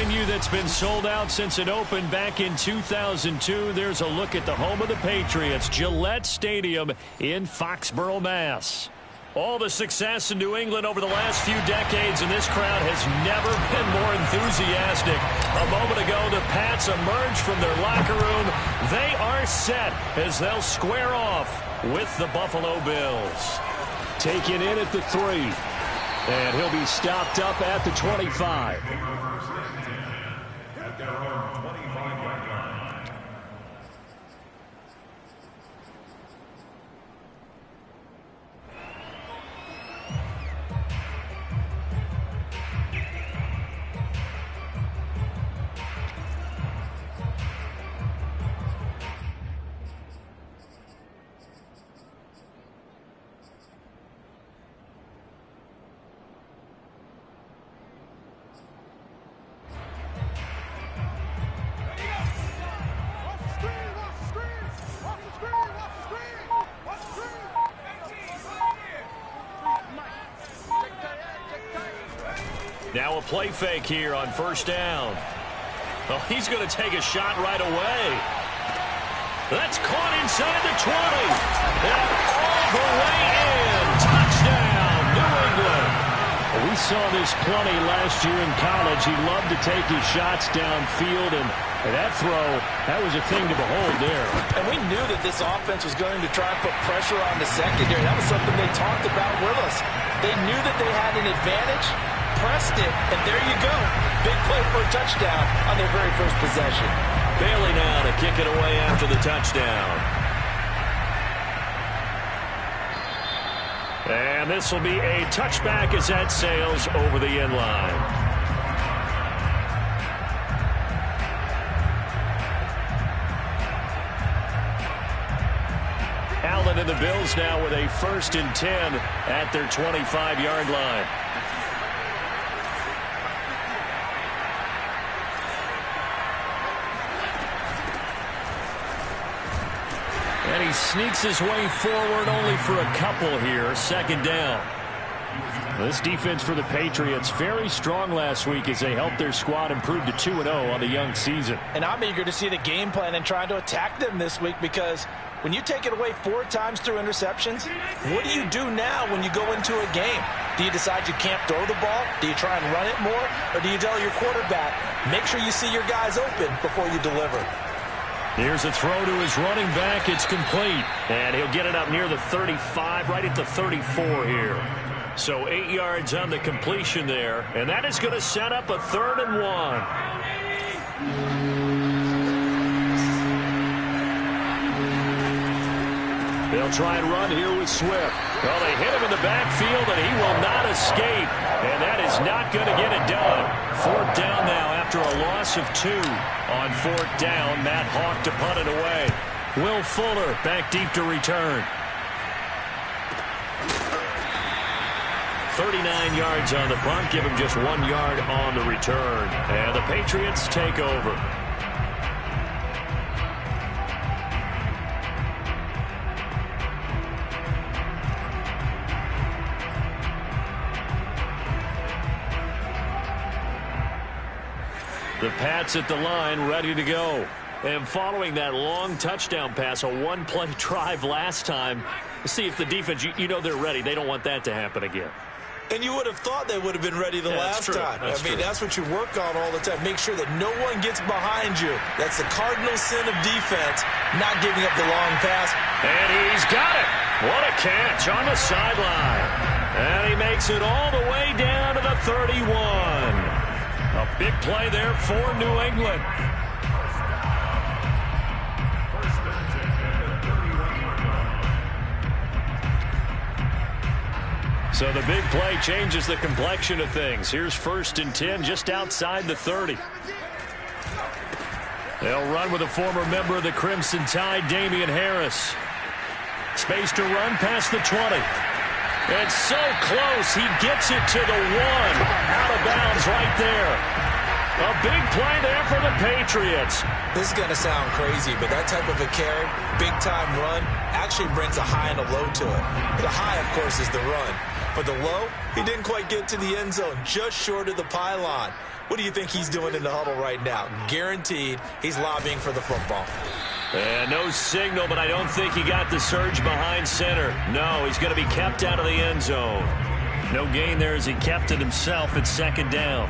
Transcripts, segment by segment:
venue that's been sold out since it opened back in 2002. There's a look at the home of the Patriots, Gillette Stadium in Foxborough, Mass. All the success in New England over the last few decades, and this crowd has never been more enthusiastic. A moment ago, the Pats emerged from their locker room. They are set as they'll square off with the Buffalo Bills. Taken in at the 3. And he'll be stopped up at the 25. Now a play fake here on first down. Oh, he's going to take a shot right away. That's caught inside the 20. And all the way in. Touchdown, New England. We saw this plenty last year in college. He loved to take his shots downfield, and that throw, that was a thing to behold there. And we knew that this offense was going to try and put pressure on the secondary. That was something they talked about with us. They knew that they had an advantage, pressed it, and there you go. Big play for a touchdown on their very first possession. Bailey now to kick it away after the touchdown. And this will be a touchback as that sails over the end line. Allen and the Bills now with a 1st and 10 at their 25-yard line. And he sneaks his way forward only for a couple here. 2nd down. This defense for the Patriots very strong last week as they helped their squad improve to 2-0 on the young season. And I'm eager to see the game plan and trying to attack them this week, because when you take it away 4 times through interceptions, what do you do now when you go into a game? Do you decide you can't throw the ball? Do you try and run it more? Or do you tell your quarterback, make sure you see your guys open before you deliver? Here's a throw to his running back. It's complete. And he'll get it up near the 35, right at the 34 here. So 8 yards on the completion there. And that is going to set up a 3rd and 1. They'll try and run here with Swift. Well, they hit him in the backfield, and he will not escape. And that is not going to get it done. 4th down now after a loss of 2. On 4th down, Matt Hawk to punt it away. Will Fuller back deep to return. 39 yards on the punt. Give him just 1 yard on the return. And the Patriots take over. The Pats at the line, ready to go. And following that long touchdown pass, a 1-play drive last time, see if the defense, you know they're ready. They don't want that to happen again. And you would have thought they would have been ready the last time. I mean, that's what you work on all the time. Make sure that no one gets behind you. That's the cardinal sin of defense, not giving up the long pass. And he's got it. What a catch on the sideline. And he makes it all the way down to the 31. A big play there for New England. So the big play changes the complexion of things. Here's 1st and 10 just outside the 30. They'll run with a former member of the Crimson Tide, Damian Harris. Space to run past the 20. It's so close. He gets it to the 1. Out of bounds right there. A big play there for the Patriots. This is going to sound crazy, but that type of a carry, big-time run, actually brings a high and a low to it. The high, of course, is the run. For the low, he didn't quite get to the end zone, just short of the pylon. What do you think he's doing in the huddle right now? Guaranteed he's lobbying for the football. And no signal, but I don't think he got the surge behind center. No, he's going to be kept out of the end zone. No gain there as he kept it himself at second down.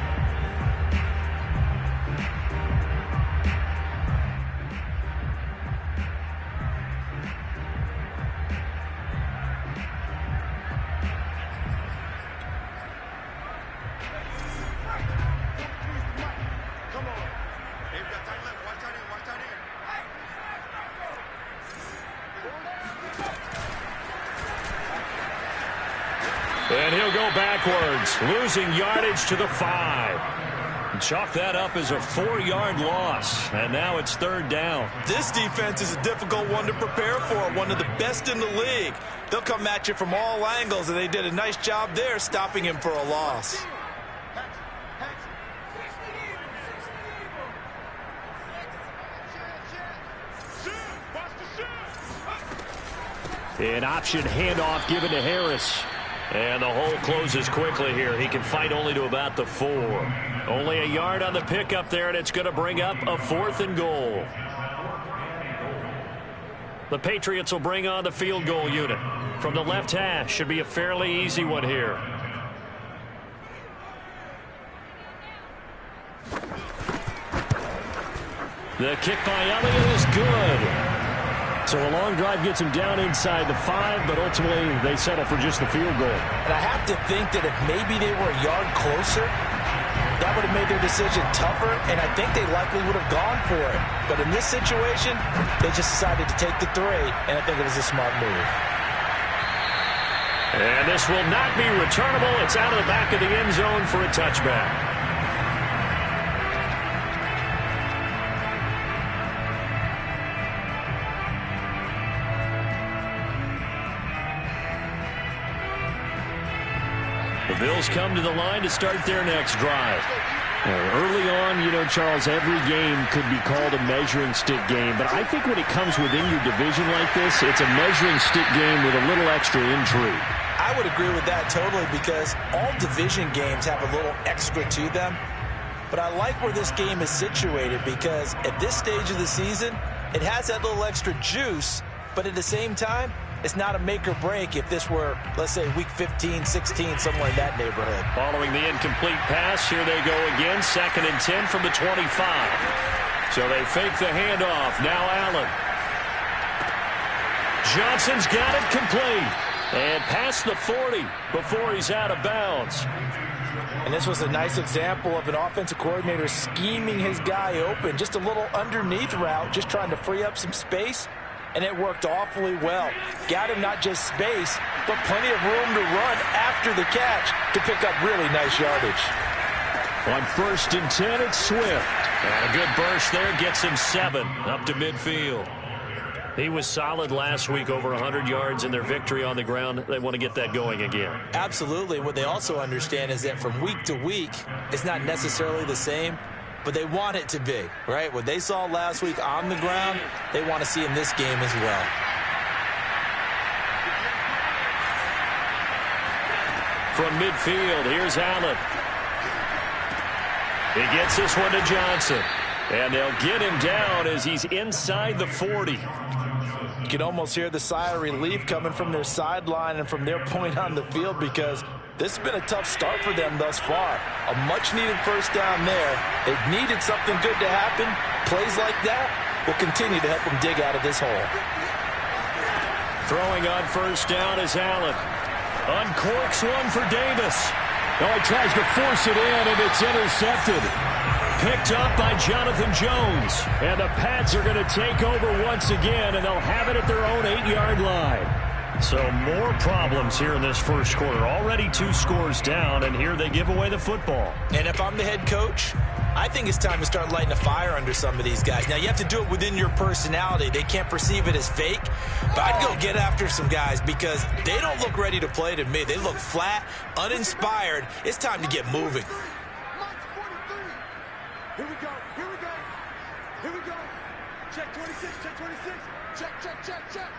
And he'll go backwards, losing yardage to the 5. Chalk that up as a 4-yard loss, and now it's third down. This defense is a difficult one to prepare for, one of the best in the league. They'll come at you from all angles, and they did a nice job there stopping him for a loss. An option handoff given to Harris. And the hole closes quickly here. He can fight only to about the 4. Only a yard on the pickup there, and it's going to bring up a 4th and goal. The Patriots will bring on the field goal unit. From the left hash, should be a fairly easy one here. The kick by Elliott is good. So a long drive gets him down inside the 5, but ultimately they settle for just the field goal. And I have to think that if maybe they were a yard closer, that would have made their decision tougher, and I think they likely would have gone for it. But in this situation, they just decided to take the 3, and I think it was a smart move. And this will not be returnable. It's out of the back of the end zone for a touchback. The Bills come to the line to start their next drive. Early on, you know, Charles, every game could be called a measuring stick game. But I think when it comes within your division like this, it's a measuring stick game with a little extra intrigue. I would agree with that totally because all division games have a little extra to them. But I like where this game is situated because at this stage of the season, it has that little extra juice. But at the same time, it's not a make or break if this were, let's say, week 15, 16, somewhere in that neighborhood. Following the incomplete pass, here they go again. 2nd and 10 from the 25. So they fake the handoff. Now Allen. Johnson's got it complete. And past the 40 before he's out of bounds. And this was a nice example of an offensive coordinator scheming his guy open. Just a little underneath route, just trying to free up some space. And it worked awfully well. Got him not just space, but plenty of room to run after the catch to pick up really nice yardage. On 1st and 10, it's Swift. And a good burst there gets him 7 up to midfield. He was solid last week, over 100 yards in their victory on the ground. They want to get that going again. Absolutely. What they also understand is that from week to week, it's not necessarily the same, but they want it to be, right? What they saw last week on the ground, they want to see in this game as well. From midfield, here's Allen. He gets this one to Johnson. And they'll get him down as he's inside the 40. You can almost hear the sigh of relief coming from their sideline and from their point on the field because this has been a tough start for them thus far. A much-needed first down there. They needed something good to happen. Plays like that will continue to help them dig out of this hole. Throwing on first down is Allen. Uncorks one for Davis. Oh, he tries to force it in, and it's intercepted. Picked up by Jonathan Jones. And the Pats are going to take over once again, and they'll have it at their own 8-yard line. So more problems here in this first quarter. Already 2 scores down, and here they give away the football. And if I'm the head coach, I think it's time to start lighting a fire under some of these guys. Now, you have to do it within your personality. They can't perceive it as fake. But I'd go get after some guys because they don't look ready to play to me. They look flat, uninspired. It's time to get moving. Here we go. Here we go. Here we go. Check 26. Check 26. Check, check, check, check.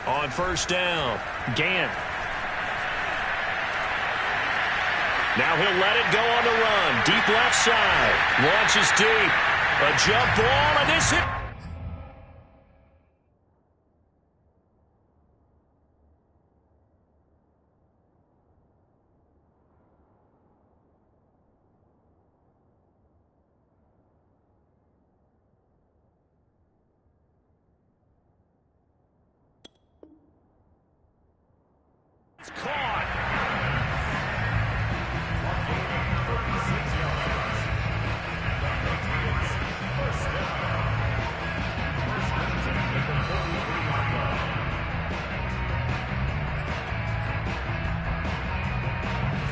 On first down, Gant. Now he'll let it go on the run. Deep left side. Launches deep. A jump ball, and this hit. It's caught.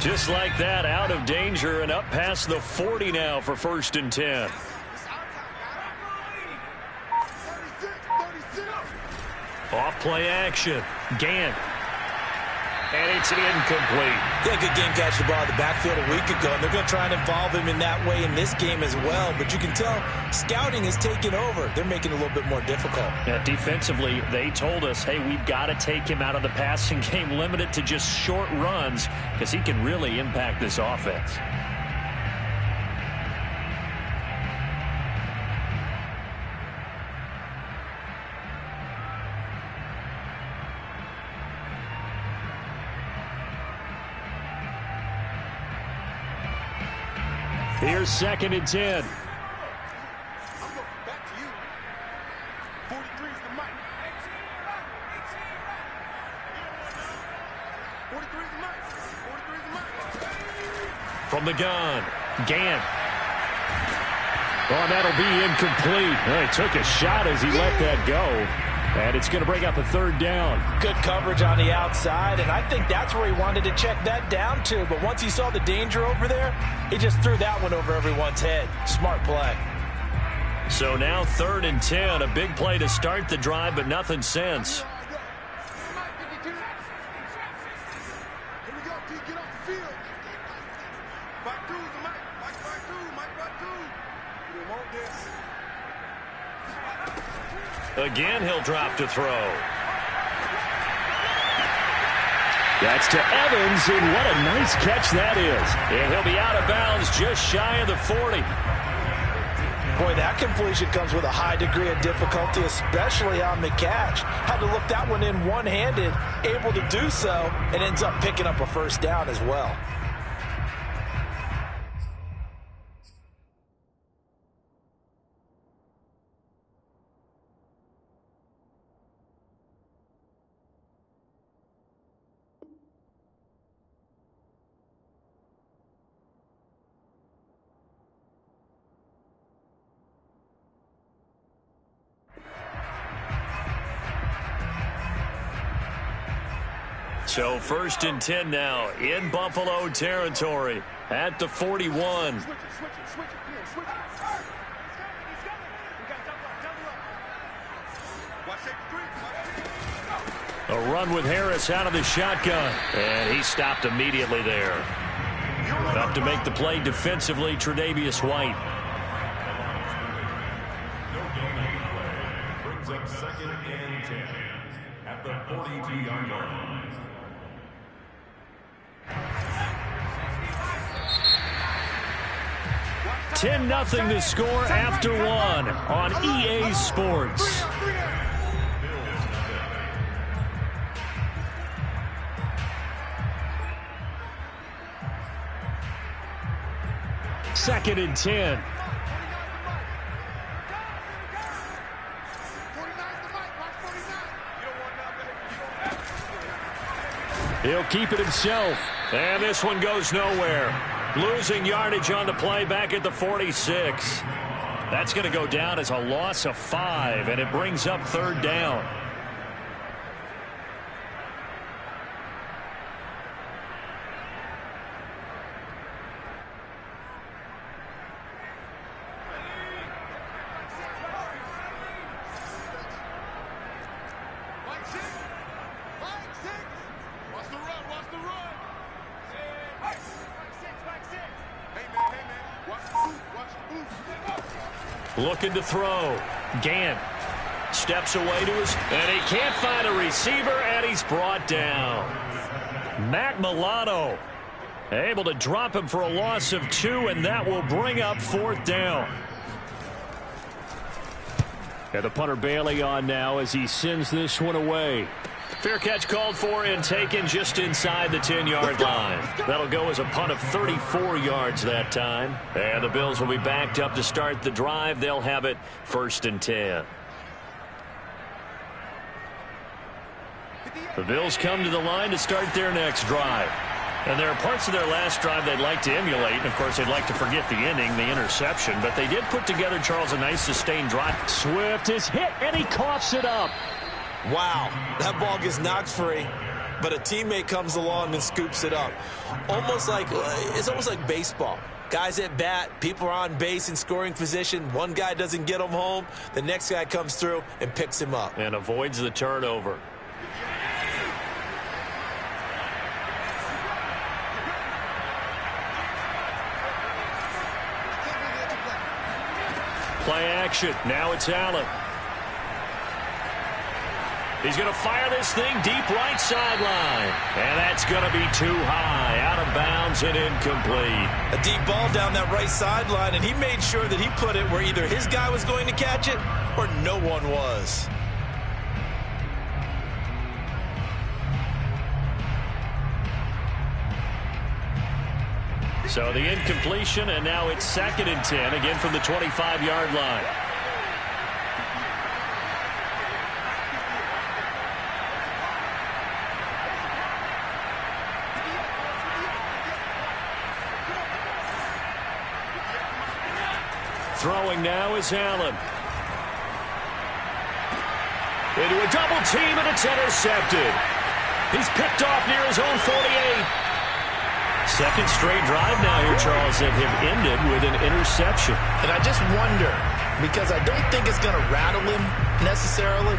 Just like that, out of danger and up past the 40 now for 1st and 10. Off play action. Gant. And it's incomplete. Yeah, good game catch the ball in the backfield a week ago, and they're going to try and involve him in that way in this game as well. But you can tell scouting is taking over. They're making it a little bit more difficult. Yeah, defensively, they told us, hey, we've got to take him out of the passing game, limited to just short runs, because he can really impact this offense. Here's 2nd and 10. I'm looking back to you. 43 is the mic. 43 is the mic. 43 is the mic. From the gun, Gant. Oh, that'll be incomplete. Well, he took a shot as he let that go. And it's going to bring up a 3rd down. Good coverage on the outside, and I think that's where he wanted to check that down to. But once he saw the danger over there, he just threw that one over everyone's head. Smart play. So now 3rd and 10, a big play to start the drive, but nothing since. Here we go, T. Get off the field. Back two is the mic. Back two. Mike, back two. You want this. Again, he'll drop to throw. That's to Evans, and what a nice catch that is. And he'll be out of bounds just shy of the 40. Boy, that completion comes with a high degree of difficulty, especially on the catch. Had to look that one in one-handed, able to do so, and ends up picking up a 1st down as well. So 1st and 10 now in Buffalo territory at the 41. Switch it. Switch it. Watch it. A run with Harris out of the shotgun. And he stopped immediately there. Up to make the play defensively, Tre'Davious White. Brings up 2nd and 10 at the 42-yard line. 10-0 the score after 1 on EA Sports. Second and 10. He'll keep it himself. And this one goes nowhere. Losing yardage on the play back at the 46. That's going to go down as a loss of 5, and it brings up 3rd down. Looking to throw. Gant steps away to his, and he can't find a receiver, and he's brought down. Matt Milano Able to drop him for a loss of 2, and that will bring up 4th down. And the punter Bailey on now as he sends this one away. Fair catch called for and taken just inside the 10-yard line. That'll go as a punt of 34 yards that time. And the Bills will be backed up to start the drive. They'll have it 1st and 10. The Bills come to the line to start their next drive. And there are parts of their last drive they'd like to emulate. And, of course, they'd like to forget the inning, the interception. But they did put together, Charles, a nice sustained drive. Swift is hit, and he coughs it up. Wow, that ball gets knocked free, but a teammate comes along and scoops it up. It's almost like baseball. Guys at bat, people are on base in scoring position. One guy doesn't get him home. The next guy comes through and picks him up. And avoids the turnover. Play action. Now it's Allen. He's going to fire this thing deep right sideline. And that's going to be too high. Out of bounds and incomplete. A deep ball down that right sideline, and he made sure that he put it where either his guy was going to catch it or no one was. So the incompletion, and now it's 2nd and 10, again from the 25-yard line. Throwing now is Allen. Into a double team, and it's intercepted. He's picked off near his own 48. Second straight drive now here, Charles, that have ended with an interception. And I just wonder, because I don't think it's going to rattle him necessarily,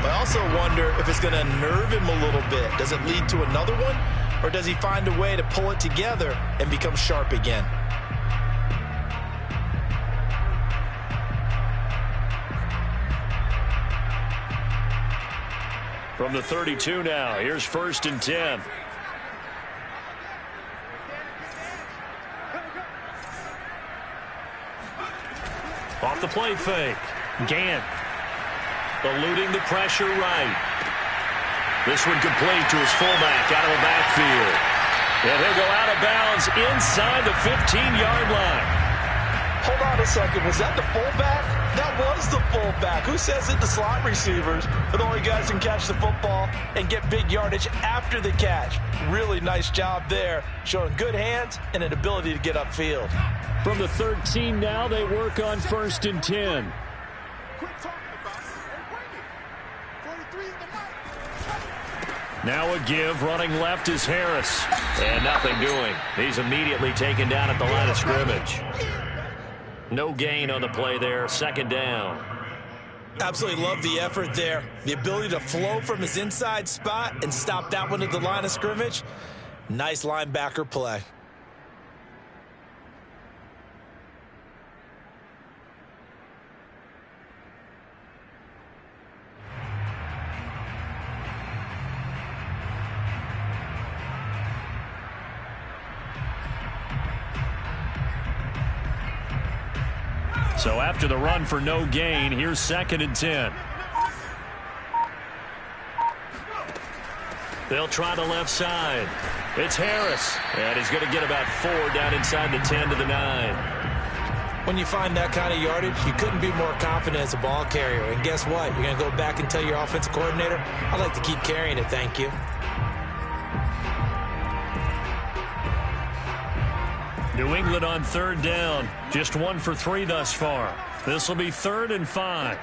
but I also wonder if it's going to nerve him a little bit. Does it lead to another one, or does he find a way to pull it together and become sharp again? From the 32 now, here's 1st and 10. Off the play fake. Gant eluding the pressure right. This one complete to his fullback out of the backfield. And he'll go out of bounds inside the 15-yard line. Hold on a second. Was that the fullback? That was the fullback. Who says it? The slot receivers. But only guys can catch the football and get big yardage after the catch. Really nice job there. Showing good hands and an ability to get upfield. From the 13 now, they work on 1st and 10. Now a give. Running left is Harris. And nothing doing. He's immediately taken down at the line of scrimmage. No gain on the play there. 2nd down. Absolutely love the effort there. The ability to flow from his inside spot and stop that one at the line of scrimmage. Nice linebacker play. So after the run for no gain, here's 2nd and 10. They'll try the left side. It's Harris. And he's going to get about 4 down inside the 10 to the 9. When you find that kind of yardage, you couldn't be more confident as a ball carrier. And guess what? You're going to go back and tell your offensive coordinator, I'd like to keep carrying it, thank you. New England on 3rd down. Just 1 for 3 thus far. This will be 3rd and 5.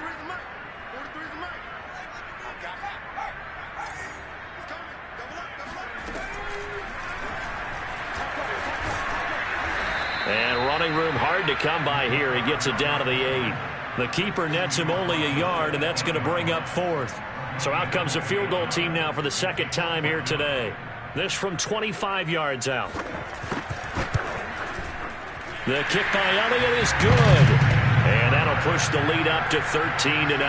And running room hard to come by here. He gets it down to the 8. The keeper nets him only a yard, and that's going to bring up 4th. So out comes the field goal team now for the 2nd time here today. This from 25 yards out. The kick by Elliott is good. And that'll push the lead up to 13-0.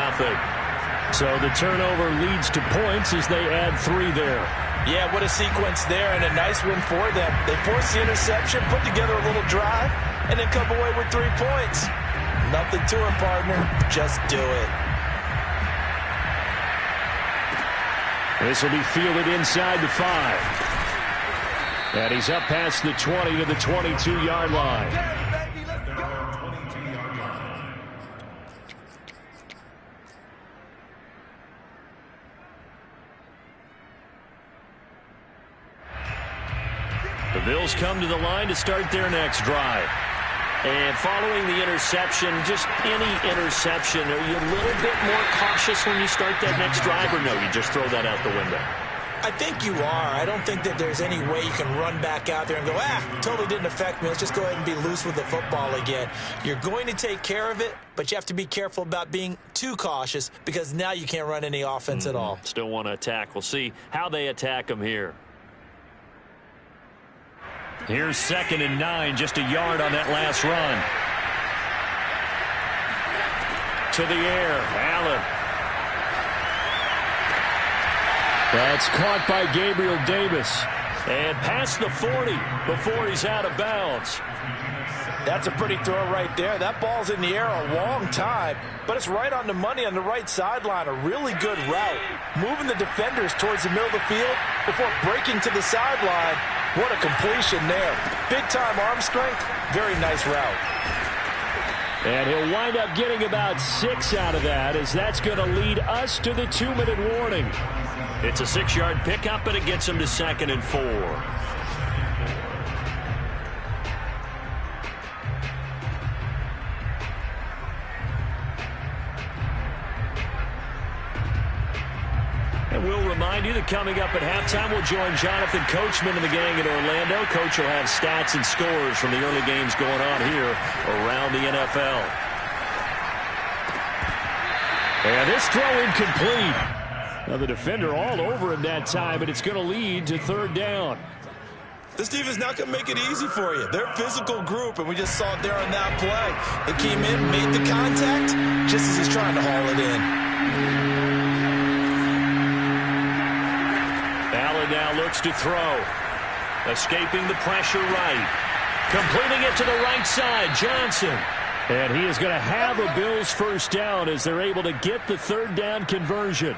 So the turnover leads to points as they add 3 there. Yeah, what a sequence there, and a nice win for them. They force the interception, put together a little drive, and then come away with 3 points. Nothing to it, partner. Just do it. This will be fielded inside the 5. And he's up past the 20 to the 22-yard line. The Bills come to the line to start their next drive. And following the interception, just any interception, are you a little bit more cautious when you start that next drive, or no, you just throw that out the window? I think you are. I don't think that there's any way you can run back out there and go, totally didn't affect me. Let's just go ahead and be loose with the football again. You're going to take care of it, but you have to be careful about being too cautious because now you can't run any offense at all. Still want to attack. We'll see how they attack them here. Here's 2nd and 9, just a yard on that last run. To the air, Allen. That's caught by Gabriel Davis. And past the 40 before he's out of bounds. That's a pretty throw right there. That ball's in the air a long time, but it's right on the money on the right sideline. A really good route. Moving the defenders towards the middle of the field before breaking to the sideline. What a completion there. Big-time arm strength. Very nice route. And he'll wind up getting about 6 out of that, as that's going to lead us to the 2-minute warning. It's a 6-yard pickup, and it gets him to 2nd and 4. And we'll remind you that coming up at halftime, we'll join Jonathan Coachman and the gang in Orlando. Coach will have stats and scores from the early games going on here around the NFL. And this throw incomplete. Now the defender all over him that time, but it's going to lead to 3rd down. This defense is not going to make it easy for you. They're a physical group, and we just saw it there on that play. They came in, made the contact, just as he's trying to haul it in. Allen now looks to throw. Escaping the pressure right. Completing it to the right side, Johnson. And he is going to have a Bills 1st down as they're able to get the 3rd down conversion.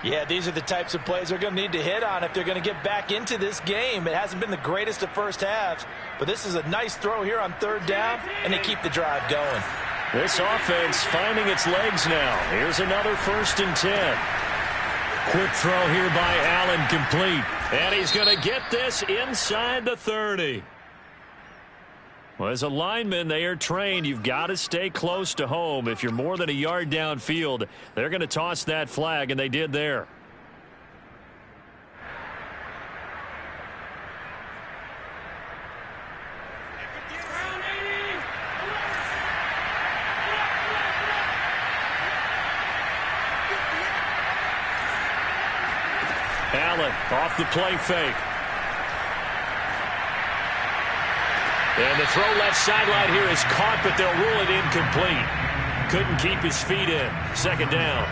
Yeah, these are the types of plays they're going to need to hit on if they're going to get back into this game. It hasn't been the greatest of first halves, but this is a nice throw here on 3rd down, and they keep the drive going. This offense finding its legs now. Here's another 1st and 10. Quick throw here by Allen, complete. And he's going to get this inside the 30. Well, as a lineman, they are trained. You've got to stay close to home. If you're more than a yard downfield, they're going to toss that flag, and they did there. Allen off the play fake. And the throw left sideline here is caught, but they'll rule it incomplete. Couldn't keep his feet in. 2nd down.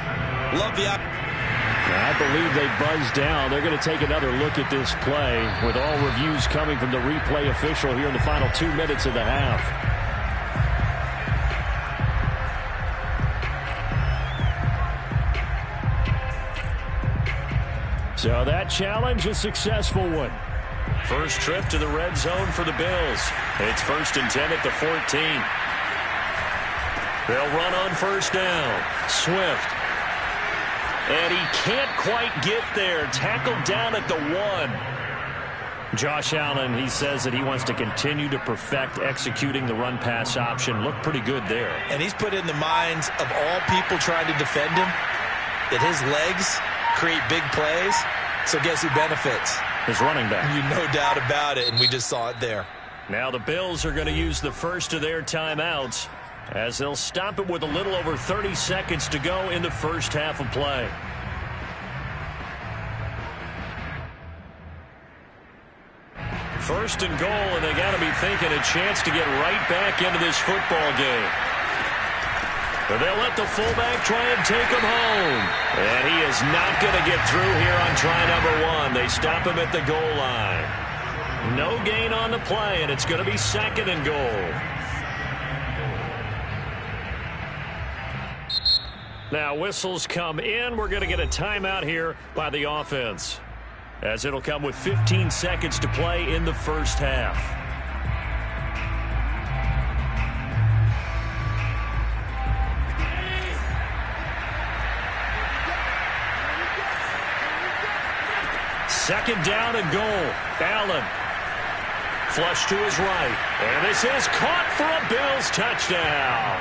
Love the I believe they buzzed down. They're going to take another look at this play with all reviews coming from the replay official here in the final 2 minutes of the half. So that challenge, a successful one. First trip to the red zone for the Bills. It's 1st and 10 at the 14. They'll run on 1st down. Swift. And he can't quite get there. Tackled down at the 1. Josh Allen, he says that he wants to continue to perfect executing the run-pass option. Looked pretty good there. And he's put in the minds of all people trying to defend him that his legs create big plays. So guess who benefits? His running back. You no doubt about it, and we just saw it there. Now the Bills are going to use the first of their timeouts as they'll stop it with a little over 30 seconds to go in the first half of play. First and goal, and they got to be thinking a chance to get right back into this football game. They'll let the fullback try and take him home. And he is not going to get through here on try number 1. They stop him at the goal line. No gain on the play, and it's going to be 2nd and goal. Now whistles come in. We're going to get a timeout here by the offense, as it'll come with 15 seconds to play in the first half. Second down and goal. Allen. Flush to his right. And this is caught for a Bills touchdown.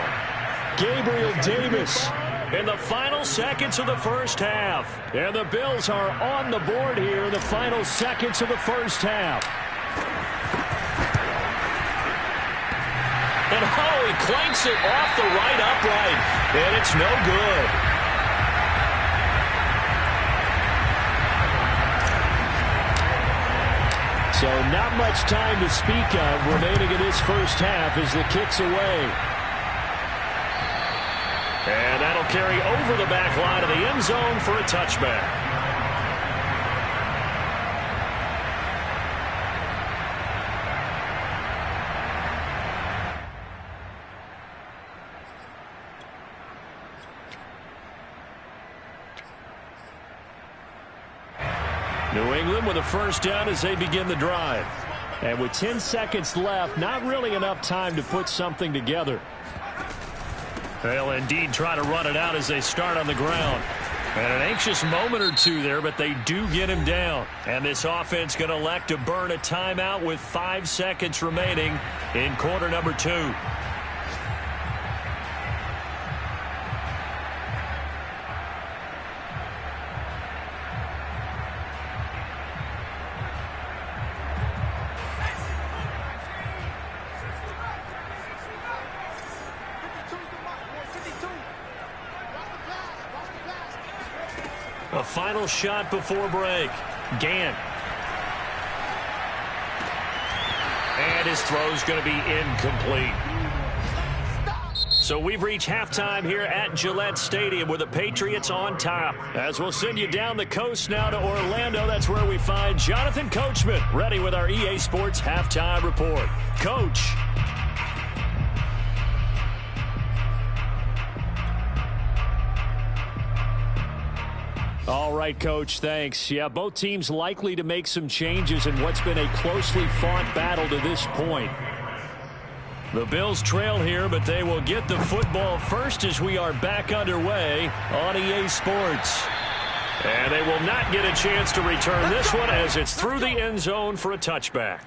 Gabriel Davis in the final seconds of the first half. And the Bills are on the board here in the final seconds of the first half. And he clanks it off the right upright. And it's no good. So not much time to speak of remaining in this first half as the kick's away. And that'll carry over the back line of the end zone for a touchback. New England with a first down as they begin the drive. And with 10 seconds left, not really enough time to put something together. They'll indeed try to run it out as they start on the ground. And an anxious moment or two there, but they do get him down. And this offense going to elect to burn a timeout with 5 seconds remaining in quarter number 2. A final shot before break. Gant. And his throw's going to be incomplete. So we've reached halftime here at Gillette Stadium with the Patriots on top. As we'll send you down the coast now to Orlando, that's where we find Jonathan Coachman, ready with our EA Sports Halftime Report. Coach. All right, Coach, thanks. Yeah, both teams likely to make some changes in what's been a closely fought battle to this point. The Bills trail here, but they will get the football first as we are back underway on EA Sports. And they will not get a chance to return this one as it's through the end zone for a touchback.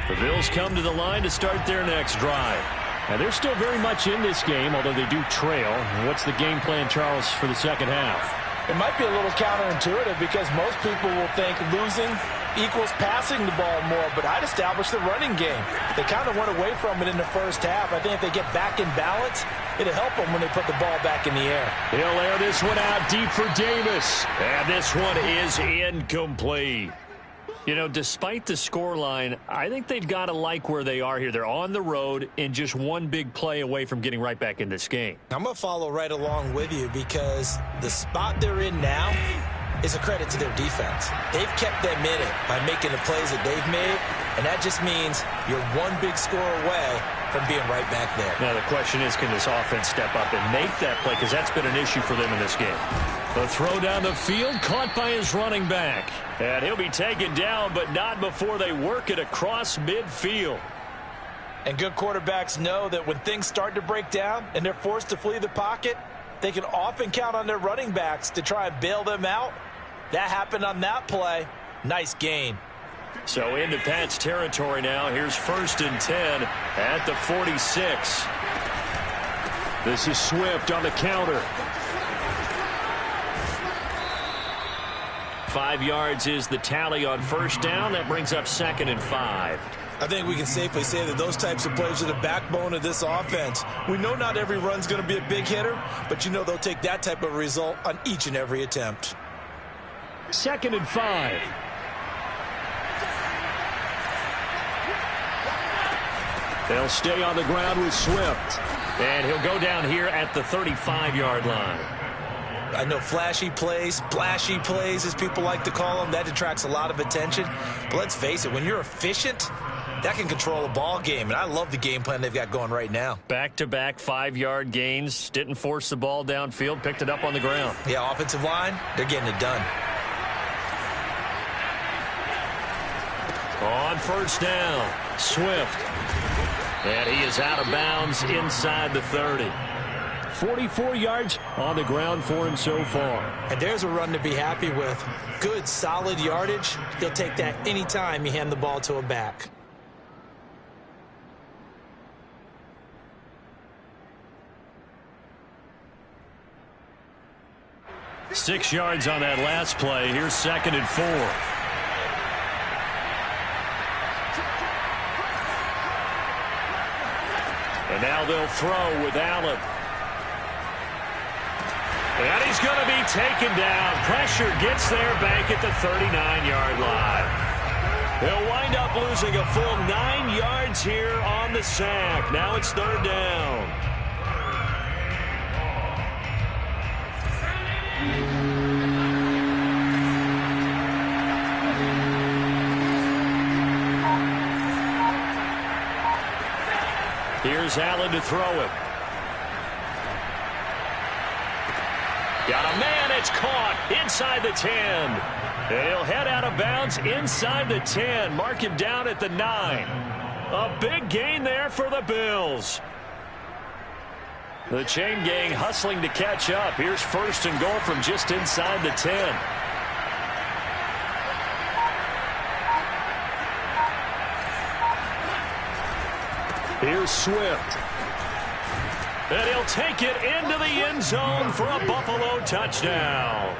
The Bills come to the line to start their next drive. And they're still very much in this game, although they do trail. What's the game plan, Charles, for the second half? It might be a little counterintuitive because most people will think losing equals passing the ball more, but I'd establish the running game. They kind of went away from it in the first half. I think if they get back in balance, it'll help them when they put the ball back in the air. He'll air this one out deep for Davis. And this one is incomplete. You know, despite the scoreline, I think they've got to like where they are here. They're on the road and just one big play away from getting right back in this game. I'm going to follow right along with you because the spot they're in now is a credit to their defense. They've kept them in it by making the plays that they've made, and that just means you're one big score away from being right back there. Now, the question is, can this offense step up and make that play? Because that's been an issue for them in this game. The throw down the field, caught by his running back. And he'll be taken down, but not before they work it across midfield. And good quarterbacks know that when things start to break down and they're forced to flee the pocket, they can often count on their running backs to try and bail them out. That happened on that play. Nice gain. So into Pat's territory now. Here's 1st and 10 at the 46. This is Swift on the counter. 5 yards is the tally on first down. That brings up 2nd and 5. I think we can safely say that those types of plays are the backbone of this offense. We know not every run's going to be a big hitter, but you know they'll take that type of result on each and every attempt. 2nd and 5. They'll stay on the ground with Swift. And he'll go down here at the 35-yard line. I know flashy plays, splashy plays, as people like to call them, that attracts a lot of attention. But let's face it, when you're efficient, that can control a ball game. And I love the game plan they've got going right now. Back-to-back 5-yard gains. Didn't force the ball downfield. Picked it up on the ground. Yeah, offensive line, they're getting it done. On 1st down, Swift. And he is out of bounds inside the 30. 44 yards on the ground for him so far. And there's a run to be happy with. Good, solid yardage. He'll take that anytime you hand the ball to a back. Six yards on that last play. Here's 2nd and 4. And now they'll throw with Allen. And he's going to be taken down. Pressure gets there back at the 39-yard line. He'll wind up losing a full 9 yards here on the sack. Now it's 3rd down. Here's Allen to throw it. Got a man, it's caught inside the 10. And he'll head out of bounds inside the 10. Mark him down at the 9. A big gain there for the Bills. The chain gang hustling to catch up. Here's 1st and goal from just inside the 10. Here's Swift. And he'll take it into the end zone for a Buffalo touchdown.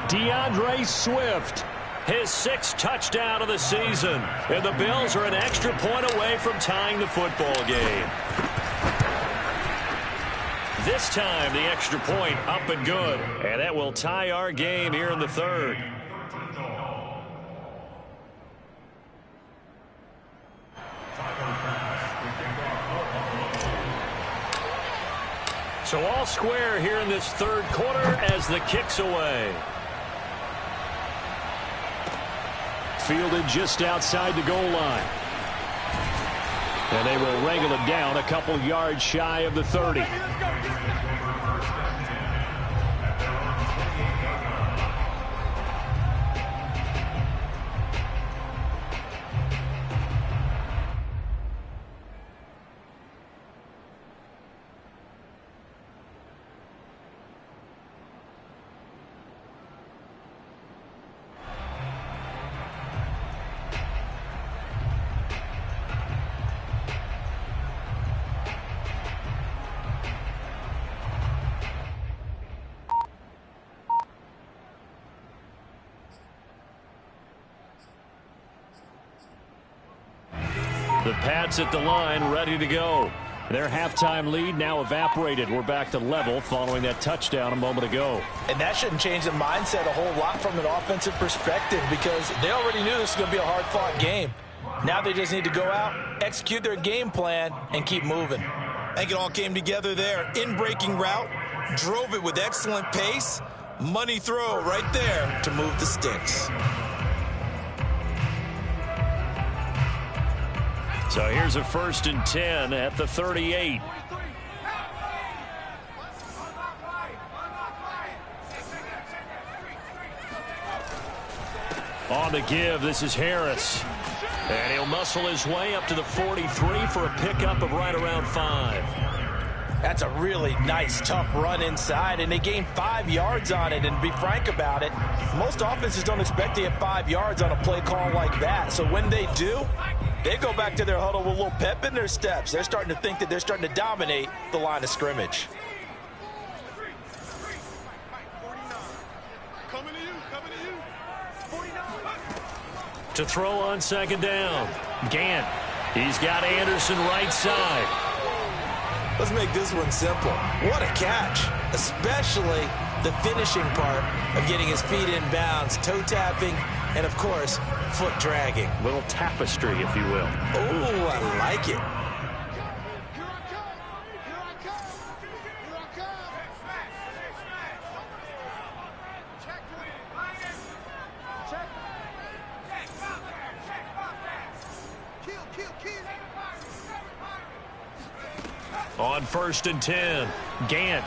DeAndre Swift, his 6th touchdown of the season. And the Bills are an extra point away from tying the football game. This time, the extra point up and good. And that will tie our game here in the 3rd. So all square here in this 3rd quarter as the kick's away. Fielded just outside the goal line. And they will wrangle it down a couple yards shy of the 30. The Pats at the line, ready to go. Their halftime lead now evaporated. We're back to level following that touchdown a moment ago. And that shouldn't change the mindset a whole lot from an offensive perspective because they already knew this was going to be a hard-fought game. Now they just need to go out, execute their game plan, and keep moving. I think it all came together there. In-breaking route, drove it with excellent pace. Money throw right there to move the sticks. So here's a 1st and 10 at the 38. On the give, this is Harris. And he'll muscle his way up to the 43 for a pickup of right around 5. That's a really nice, tough run inside, and they gained 5 yards on it. And to be frank about it, most offenses don't expect to get 5 yards on a play call like that. So when they do, they go back to their huddle with a little pep in their steps. They're starting to think that they're starting to dominate the line of scrimmage. To throw on 2nd down, Gant. He's got Anderson right side. Let's make this one simple. What a catch, especially the finishing part of getting his feet in bounds, toe tapping, and of course, foot dragging. Little tapestry, if you will. Oh, I like it. On 1st and 10, Gant.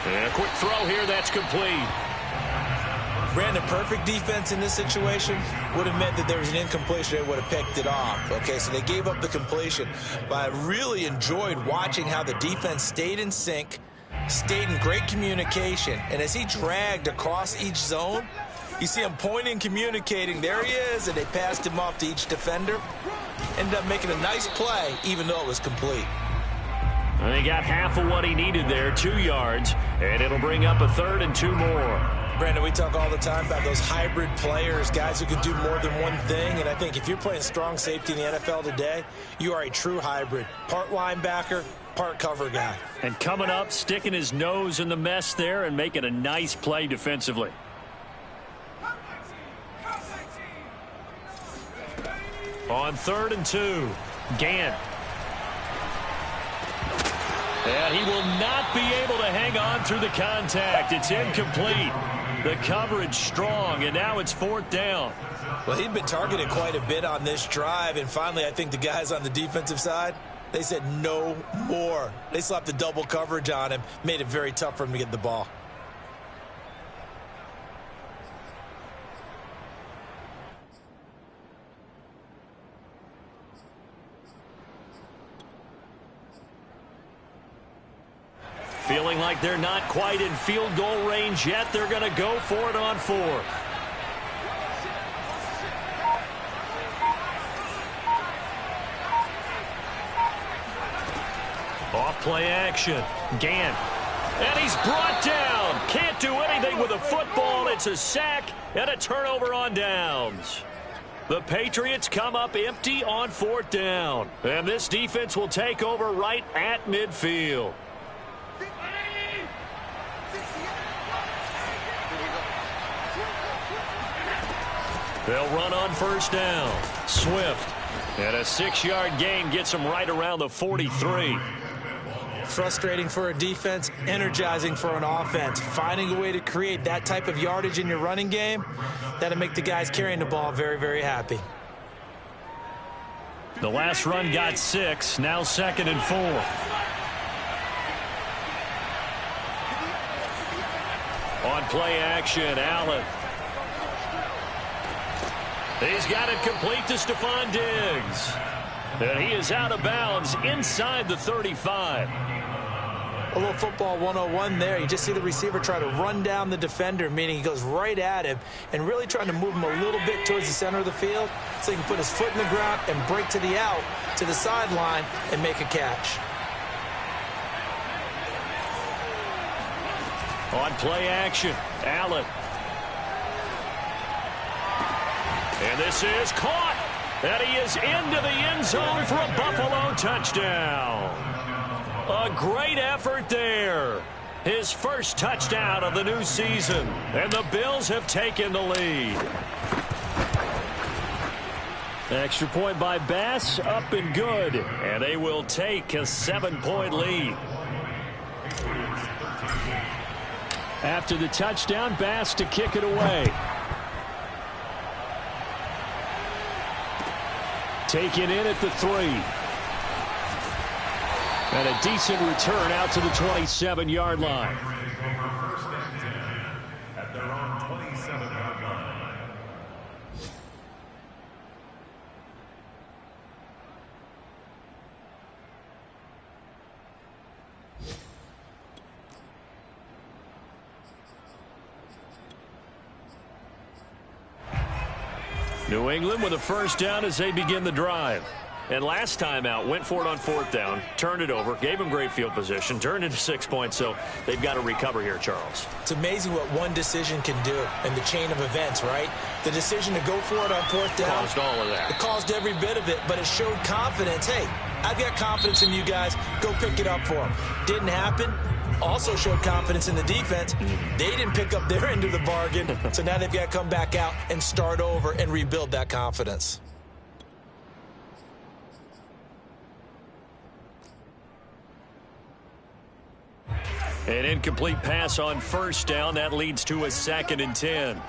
And a quick throw here, that's complete. Brandon, perfect defense in this situation would have meant that there was an incompletion. They would have picked it off. Okay, so they gave up the completion. But I really enjoyed watching how the defense stayed in sync, stayed in great communication. And as he dragged across each zone, you see him pointing, communicating. There he is, and they passed him off to each defender. Ended up making a nice play, even though it was complete. And he got half of what he needed there, 2 yards, and it'll bring up a 3rd and 2 more. Brandon, we talk all the time about those hybrid players, guys who can do more than one thing. And I think if you're playing strong safety in the NFL today, you are a true hybrid. Part linebacker, part cover guy. And coming up, sticking his nose in the mess there and making a nice play defensively. On 3rd and 2, Gant. And he will not be able to hang on through the contact. It's incomplete. The coverage strong, and now it's 4th down. Well, he'd been targeted quite a bit on this drive, and finally I think the guys on the defensive side, they said no more. They slapped the double coverage on him, made it very tough for him to get the ball. Feeling like they're not quite in field goal range yet. They're going to go for it on 4th. Off play action. Gant. And he's brought down. Can't do anything with a football. It's a sack and a turnover on downs. The Patriots come up empty on 4th down. And this defense will take over right at midfield. They'll run on 1st down. Swift. And a 6-yard gain gets him right around the 43. Frustrating for a defense, energizing for an offense. Finding a way to create that type of yardage in your running game, that'll make the guys carrying the ball very, very happy. The last run got 6. Now 2nd and 4. On play action, Allen. He's got it complete to Stephon Diggs. And he is out of bounds inside the 35. A little football 101 there. You just see the receiver try to run down the defender, meaning he goes right at him and really trying to move him a little bit towards the center of the field so he can put his foot in the ground and break to the out, to the sideline, and make a catch. On play action, Allen. And this is caught. And he is into the end zone for a Buffalo touchdown. A great effort there. His first touchdown of the new season. And the Bills have taken the lead. Extra point by Bass, up and good. And they will take a 7-point lead. After the touchdown, Bass to kick it away. Taken in at the 3. And a decent return out to the 27-yard line. At their own 27-yard line. New England with a first down as they begin the drive. And last time out, went for it on 4th down, turned it over, gave them great field position, turned into 6 points, so they've got to recover here, Charles. It's amazing what one decision can do in the chain of events, right? The decision to go for it on 4th down. Caused all of that. It caused every bit of it, but it showed confidence. Hey, I've got confidence in you guys. Go pick it up for them. Didn't happen. Also showed confidence in the defense. They didn't pick up their end of the bargain, so now they've got to come back out and start over and rebuild that confidence. An incomplete pass on 1st down. That leads to a 2nd and 10.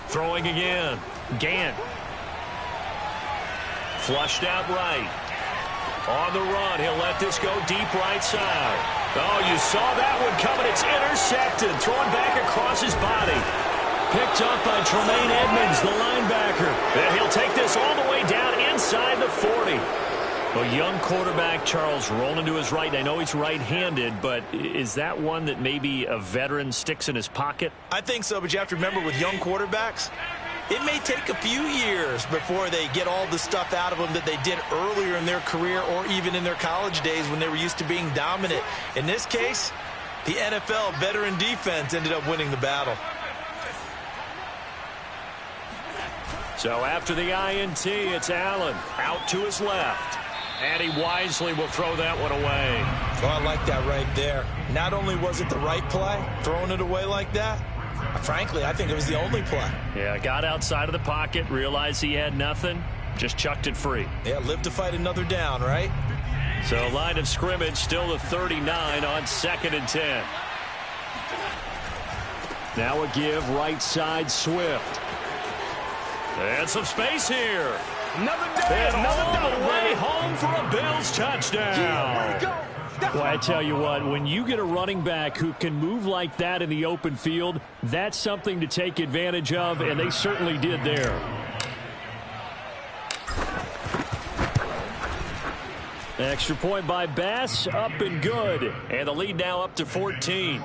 Throwing again. Gant. Flushed out right. On the run, he'll let this go deep right side. Oh, you saw that one coming. It's intercepted. Thrown back across his body. Picked up by Tremaine Edmonds, the linebacker. And he'll take this all the way down inside the 40. A young quarterback, Charles, rolling to his right. I know he's right-handed, but is that one that maybe a veteran sticks in his pocket? I think so, but you have to remember with young quarterbacks, it may take a few years before they get all the stuff out of them that they did earlier in their career or even in their college days when they were used to being dominant. In this case, the NFL veteran defense ended up winning the battle. So after the INT, it's Allen out to his left. And he wisely will throw that one away. Oh, I like that right there. Not only was it the right play, throwing it away like that, frankly, I think it was the only play. Yeah, got outside of the pocket, realized he had nothing, just chucked it free. Yeah, live to fight another down, right? So line of scrimmage still the 39 on 2nd and 10. Now a give right side Swift. And some space here. Another day, and all the way home for a Bills touchdown. Yeah, way to go. Well, I tell you what, when you get a running back who can move like that in the open field, that's something to take advantage of, and they certainly did there. Extra point by Bass, up and good. And the lead now up to 14.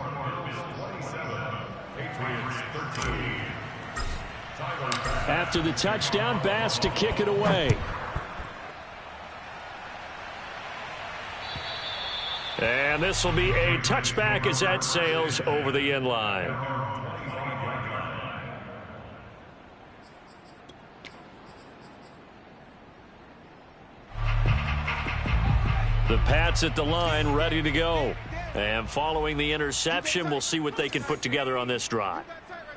After the touchdown, Bass to kick it away. And this will be a touchback as that sails over the end line. The Pats at the line ready to go. And following the interception, we'll see what they can put together on this drive.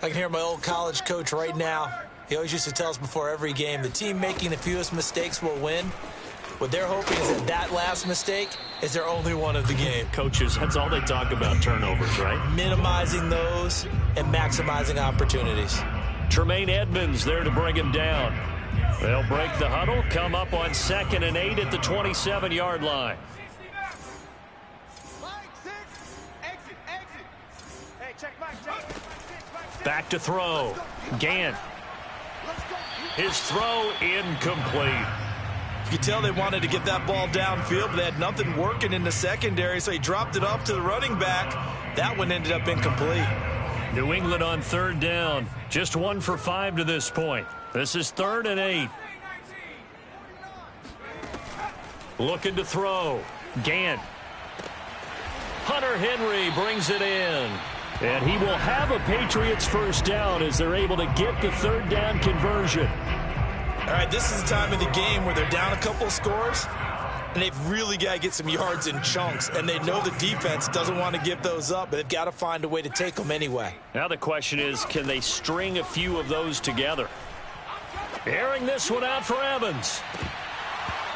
I can hear my old college coach right now. He always used to tell us before every game, the team making the fewest mistakes will win. What they're hoping is that last mistake is their only one of the game. Coaches, that's all they talk about, turnovers, right? Minimizing those and maximizing opportunities. Tremaine Edmonds there to bring him down. They'll break the huddle, come up on 2nd and 8 at the 27-yard line. Back to throw. Gant. His throw incomplete. You could tell they wanted to get that ball downfield, but they had nothing working in the secondary, so he dropped it off to the running back. That one ended up incomplete. New England on 3rd down. Just 1 for 5 to this point. This is 3rd and 8. Looking to throw. Gant. Hunter Henry brings it in. And he will have a Patriots first down as they're able to get the 3rd down conversion. All right, this is the time of the game where they're down a couple of scores, and they've really got to get some yards in chunks, and they know the defense doesn't want to give those up, but they've got to find a way to take them anyway. Now the question is, can they string a few of those together? Airing this one out for Evans.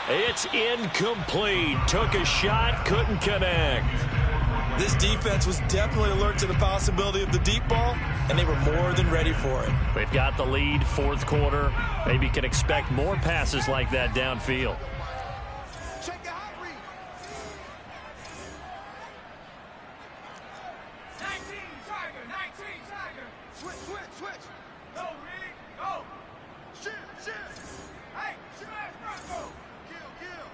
It's incomplete. Took a shot, couldn't connect. This defense was definitely alert to the possibility of the deep ball, and they were more than ready for it. They've got the lead, 4th quarter. Maybe can expect more passes like that downfield. Check the hot read. 19 Tiger. Switch. Go, Reed, go. Shift. Hey, shift, Bronco. Kill.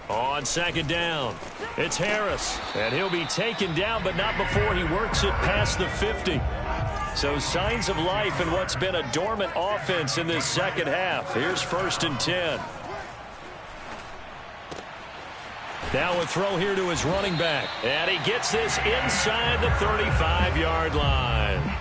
On second down, it's Harris, and he'll be taken down, but not before he works it past the 50. So signs of life in what's been a dormant offense in this second half. Here's 1st and 10. Now a throw here to his running back, and he gets this inside the 35-yard line.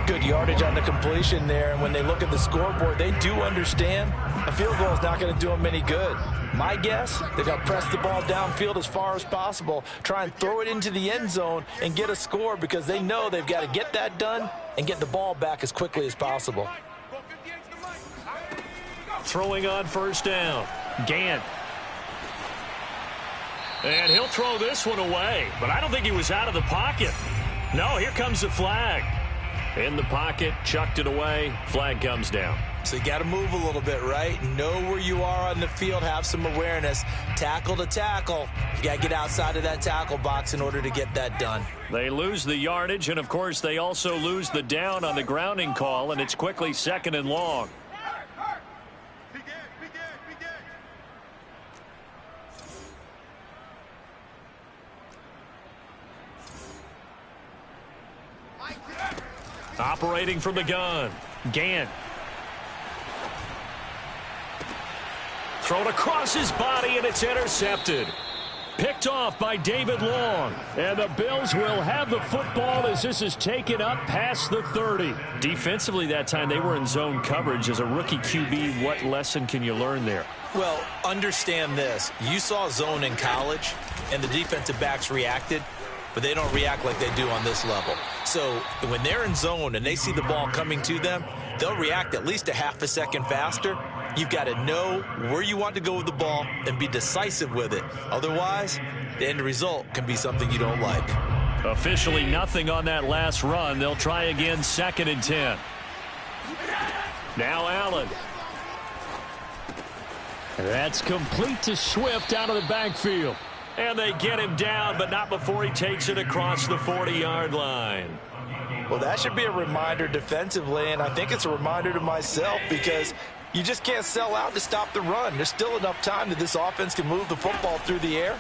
Good yardage on the completion there, and when they look at the scoreboard, they do understand a field goal is not going to do them any good. My guess, they're going to press the ball downfield as far as possible, try and throw it into the end zone and get a score because they know they've got to get that done and get the ball back as quickly as possible. Throwing on 1st down, Gant. And he'll throw this one away, but I don't think he was out of the pocket. No, here comes the flag. In the pocket, chucked it away, flag comes down. So you got to move a little bit, right? Know where you are on the field, have some awareness. Tackle to tackle. You got to get outside of that tackle box in order to get that done. They lose the yardage, and of course they also lose the down on the grounding call, and it's quickly 2nd and long. Operating from the gun, Gant. Thrown across his body, and it's intercepted. Picked off by David Long. And the Bills will have the football as this is taken up past the 30. Defensively that time, they were in zone coverage. As a rookie QB, what lesson can you learn there? Well, understand this. You saw zone in college, and the defensive backs reacted, but they don't react like they do on this level. So when they're in zone and they see the ball coming to them, they'll react at least a half a second faster. You've got to know where you want to go with the ball and be decisive with it. Otherwise, the end result can be something you don't like. Officially nothing on that last run. They'll try again, 2nd and 10. Now Allen. That's complete to Swift out of the backfield. And they get him down, but not before he takes it across the 40-yard line. Well, that should be a reminder defensively, and I think it's a reminder to myself because you just can't sell out to stop the run. There's still enough time that this offense can move the football through the air,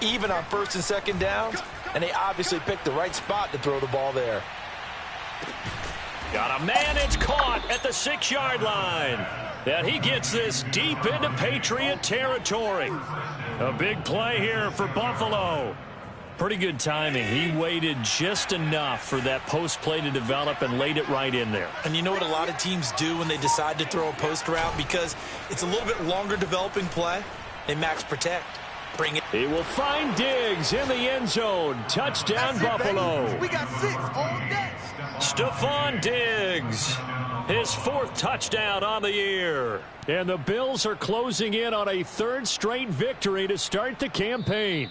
even on 1st and 2nd downs, and they obviously picked the right spot to throw the ball there. Got a man, it's caught at the 6-yard line. And he gets this deep into Patriot territory. A big play here for Buffalo. Pretty good timing. He waited just enough for that post play to develop and laid it right in there. And you know what a lot of teams do when they decide to throw a post route? Because it's a little bit longer developing play, they max protect. Bring it. He will find Diggs in the end zone. Touchdown, Buffalo. We got 6 all day. Stephon Diggs, his 4th touchdown on the year. And the Bills are closing in on a 3rd straight victory to start the campaign.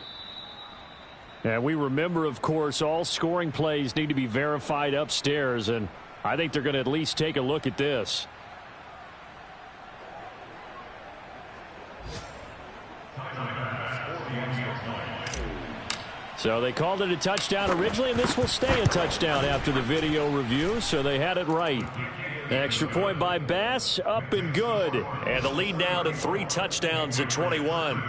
And we remember, of course, all scoring plays need to be verified upstairs, and I think they're going to at least take a look at this. So they called it a touchdown originally, and this will stay a touchdown after the video review, so they had it right. Extra point by Bass, up and good. And the lead now to 3 touchdowns at 21.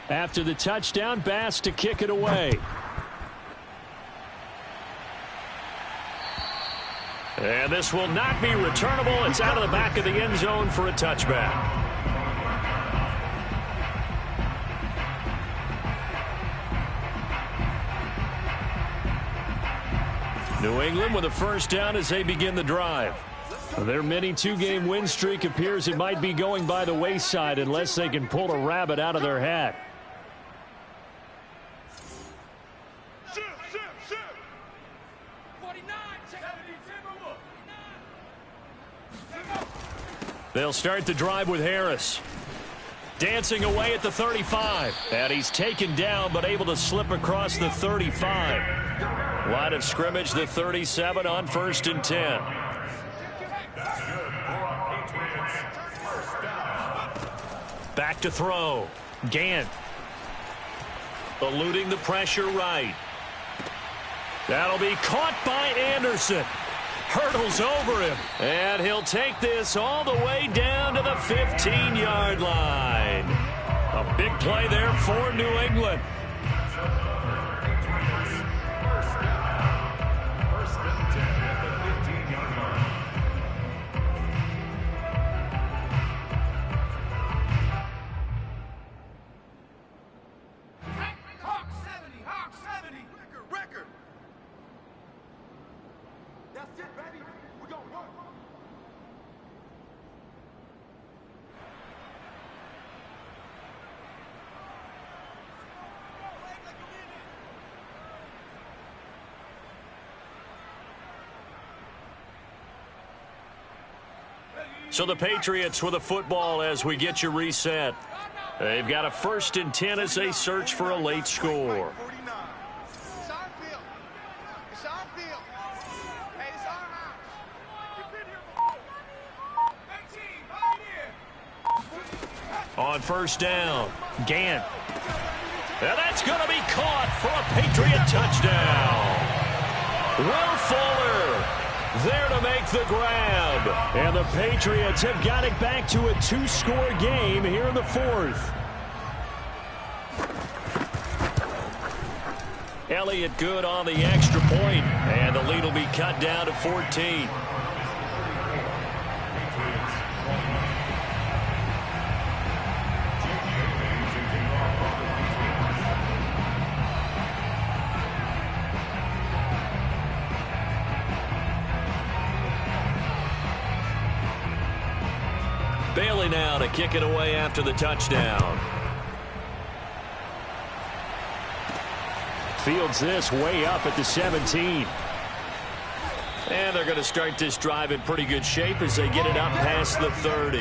After the touchdown, Bass to kick it away. And this will not be returnable. It's out of the back of the end zone for a touchback. New England with a 1st down as they begin the drive. Their mini 2-game win streak appears it might be going by the wayside unless they can pull a rabbit out of their hat. They'll start the drive with Harris. Dancing away at the 35. And he's taken down but able to slip across the 35. Line of scrimmage, the 37 on 1st and 10. Back to throw. Gant. Eluding the pressure right. That'll be caught by Anderson. Hurdles over him. And he'll take this all the way down to the 15-yard line. A big play there for New England. So the Patriots with a football as we get you reset. They've got a 1st and 10 as they search for a late score. On 1st down, Gant. And that's going to be caught for a Patriot touchdown. Will Fuller there to make the grab. And the Patriots have got it back to a 2-score game here in the 4th. Elliott good on the extra point, and the lead will be cut down to 14. Bailey now to kick it away after the touchdown. Fields this way up at the 17. And they're going to start this drive in pretty good shape as they get it up past the 30.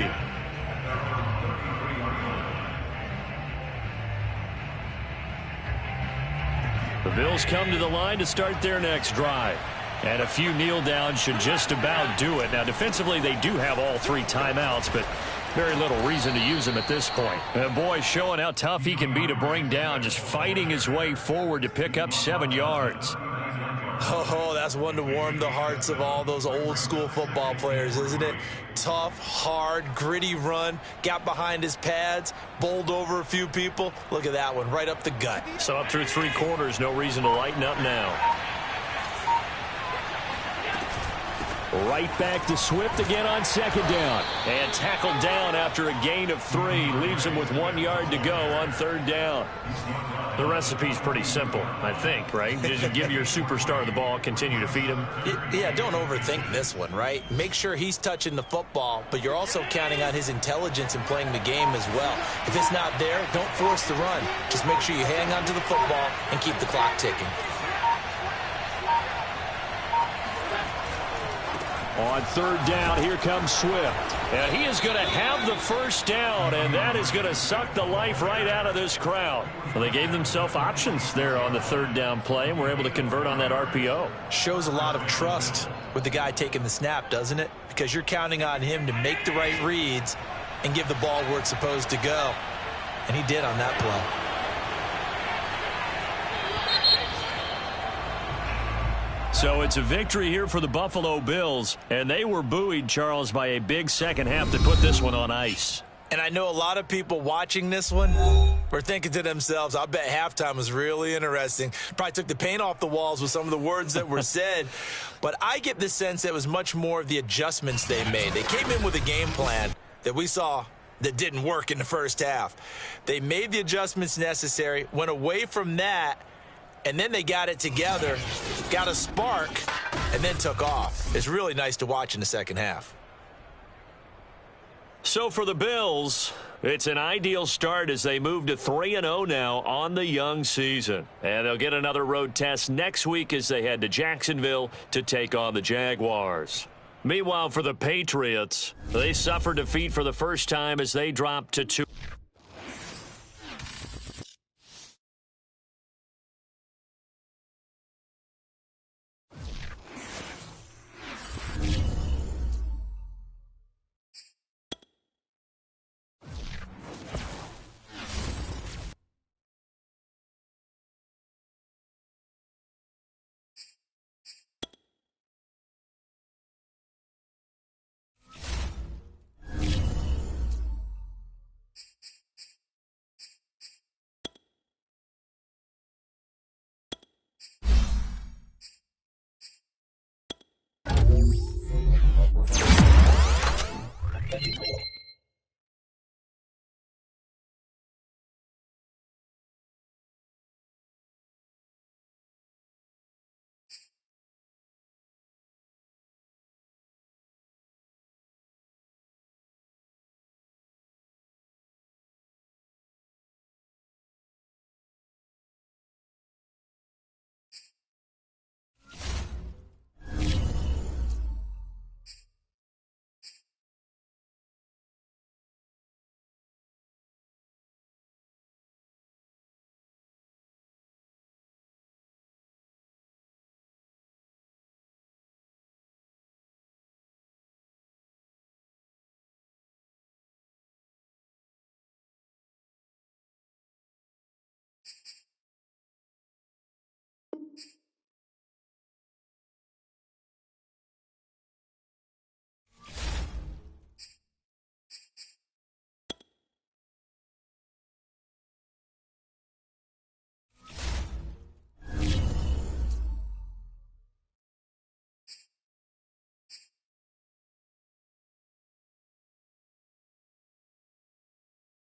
The Bills come to the line to start their next drive. And a few kneel downs should just about do it. Now, defensively, they do have all 3 timeouts, but very little reason to use them at this point. And boy, showing how tough he can be to bring down, just fighting his way forward to pick up 7 yards. Oh, that's one to warm the hearts of all those old-school football players, isn't it? Tough, hard, gritty run, got behind his pads, bowled over a few people. Look at that one, right up the gut. So up through 3 quarters, no reason to lighten up now. Right back to Swift again on 2nd down. And tackled down after a gain of 3. Leaves him with 1 yard to go on 3rd down. The recipe's pretty simple, I think, right? Just give your superstar the ball, continue to feed him. Yeah, don't overthink this one, right? Make sure he's touching the football, but you're also counting on his intelligence in playing the game as well. If it's not there, don't force the run. Just make sure you hang on to the football and keep the clock ticking. On 3rd down, here comes Swift. And he is going to have the 1st down, and that is going to suck the life right out of this crowd. Well, they gave themselves options there on the 3rd down play, and were able to convert on that RPO. Shows a lot of trust with the guy taking the snap, doesn't it? Because you're counting on him to make the right reads and give the ball where it's supposed to go. And he did on that play. So it's a victory here for the Buffalo Bills, and they were buoyed, Charles, by a big second half that put this one on ice. And I know a lot of people watching this one were thinking to themselves, I bet halftime was really interesting. Probably took the paint off the walls with some of the words that were said. But I get the sense that it was much more of the adjustments they made. They came in with a game plan that we saw that didn't work in the first half. They made the adjustments necessary, went away from that, and then they got it together, got a spark, and then took off. It's really nice to watch in the second half. So for the Bills, it's an ideal start as they move to 3-0 now on the young season. And they'll get another road test next week as they head to Jacksonville to take on the Jaguars. Meanwhile, for the Patriots, they suffered defeat for the first time as they dropped to 2.